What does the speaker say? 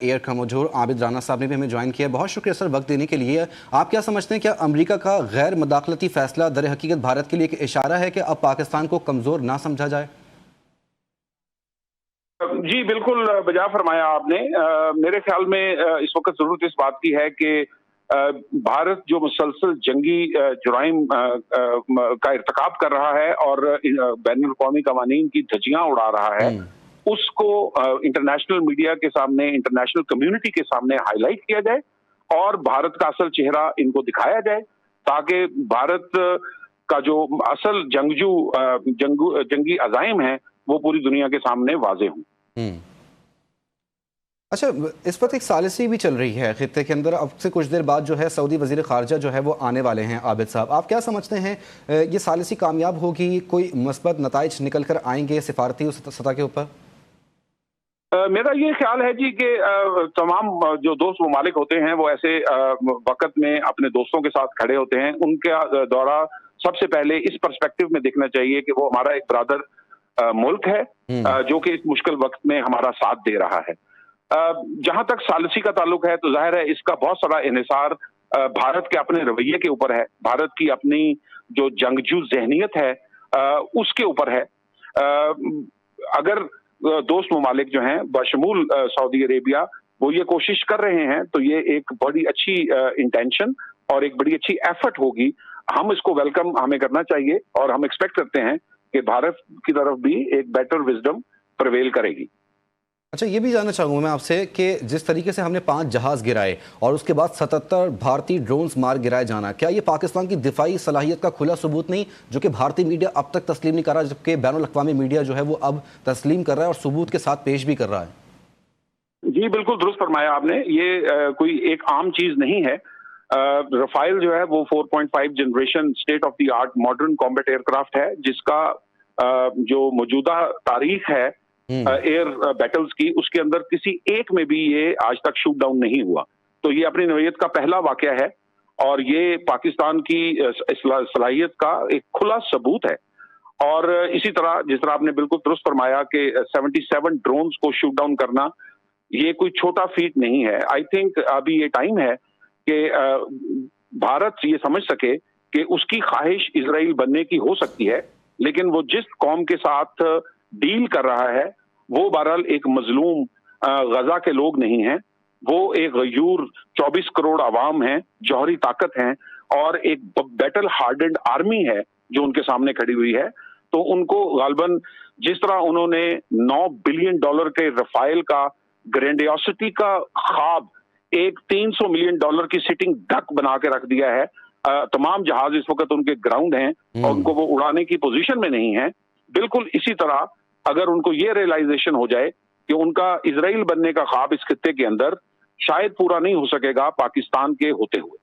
Air commodore Abid Rana साहब ने भी हमें ज्वाइन किया। बहुत शुक्रिया सर वक्त देने के लिए। आप क्या समझते हैं, क्या अमेरिका का गैर मुदाखलती फैसला दर हकीकत भारत के लिए एक इशारा है कि अब पाकिस्तान को कमज़ोर ना समझा जाए? जी बिल्कुल बजा फरमाया आपने। मेरे ख्याल में इस वक्त जरूरत इस बात की है कि भारत जो मुसलसल जंगी जुराइम का इर्तिकाब कर रहा है और बैनुल अक़वामी कवानीन की धज्जियां उड़ा रहा है, उसको इंटरनेशनल मीडिया के सामने, इंटरनेशनल कम्युनिटी के सामने हाईलाइट किया जाए और भारत का असल चेहरा इनको दिखाया जाए, ताकि भारत का जो असल जंगी अज़ाइम है वो पूरी दुनिया के सामने वाज़े हों। अच्छा, इस वक्त एक सालिसी भी चल रही है खित्ते के अंदर। अब से कुछ देर बाद जो है सऊदी वज़ीर ख़ारजा जो है वो आने वाले हैं आबिद साहब। आप क्या समझते हैं, ये सालिसी कामयाब होगी? कोई मुस्बत नताइज निकल कर आएंगे सिफारती सतह के ऊपर? मेरा ये ख्याल है जी कि तमाम जो दोस्त ममालिक होते हैं वो ऐसे वक्त में अपने दोस्तों के साथ खड़े होते हैं। उनका दौरा सबसे पहले इस पर्सपेक्टिव में देखना चाहिए कि वो हमारा एक ब्रदर मुल्क है जो कि इस मुश्किल वक्त में हमारा साथ दे रहा है। जहां तक सालिसी का ताल्लुक है तो जाहिर है इसका बहुत सारा इन्हिसार भारत के अपने रवैये के ऊपर है, भारत की अपनी जो जंगजू ज़हनियत है उसके ऊपर है। अगर दोस्त ममालिक जो हैं बशमूल सऊदी अरेबिया वो ये कोशिश कर रहे हैं तो ये एक बड़ी अच्छी इंटेंशन और एक बड़ी अच्छी एफर्ट होगी। हम इसको वेलकम हमें करना चाहिए और हम एक्सपेक्ट करते हैं कि भारत की तरफ भी एक बेटर विजडम प्रिवेल करेगी। अच्छा, ये भी जानना चाहूँगा मैं आपसे कि जिस तरीके से हमने 5 जहाज़ गिराए और उसके बाद 77 भारतीय ड्रोन्स मार गिराए जाना, क्या ये पाकिस्तान की दिफाई सलाहियत का खुला सबूत नहीं, जो कि भारतीय मीडिया अब तक तस्लीम नहीं कर रहा, जबकि बैनुल अक़वामी मीडिया जो है वो अब तस्लीम कर रहा है और सबूत के साथ पेश भी कर रहा है? जी बिल्कुल दुरुस्त फरमाया आपने। ये कोई एक आम चीज नहीं है। रफाइल जो है वो 4.5 generation state of the art modern combat aircraft है, जिसका जो मौजूदा तारीख है एयर बैटल्स की, उसके अंदर किसी एक में भी ये आज तक शूट डाउन नहीं हुआ। तो ये अपनी नौयत का पहला वाकया है और ये पाकिस्तान की सलाहियत का एक खुला सबूत है। और इसी तरह जिस तरह आपने बिल्कुल दुरुस्त फरमाया कि 77 ड्रोन्स को शूट डाउन करना ये कोई छोटा फीट नहीं है। आई थिंक अभी ये टाइम है कि भारत ये समझ सके कि उसकी ख्वाहिश इजराइल बनने की हो सकती है, लेकिन वो जिस कौम के साथ डील कर रहा है वो बहरहाल एक मजलूम गजा के लोग नहीं हैं, वो एक गयूर 24 करोड़ आवाम है, जौहरी ताकत हैं और एक बैटल हार्डेंड आर्मी है जो उनके सामने खड़ी हुई है। तो उनको गालबन जिस तरह उन्होंने $9 बिलियन के रफाइल का ग्रैंडियोसिटी का ख्वाब एक $300 मिलियन की सिटिंग डक बना के रख दिया है। तमाम जहाज इस वक्त उनके ग्राउंड हैं और उनको वो उड़ाने की पोजीशन में नहीं है। बिल्कुल इसी तरह अगर उनको ये रियलाइजेशन हो जाए कि उनका इजराइल बनने का ख्वाब इस खित्ते के अंदर शायद पूरा नहीं हो सकेगा पाकिस्तान के होते हुए।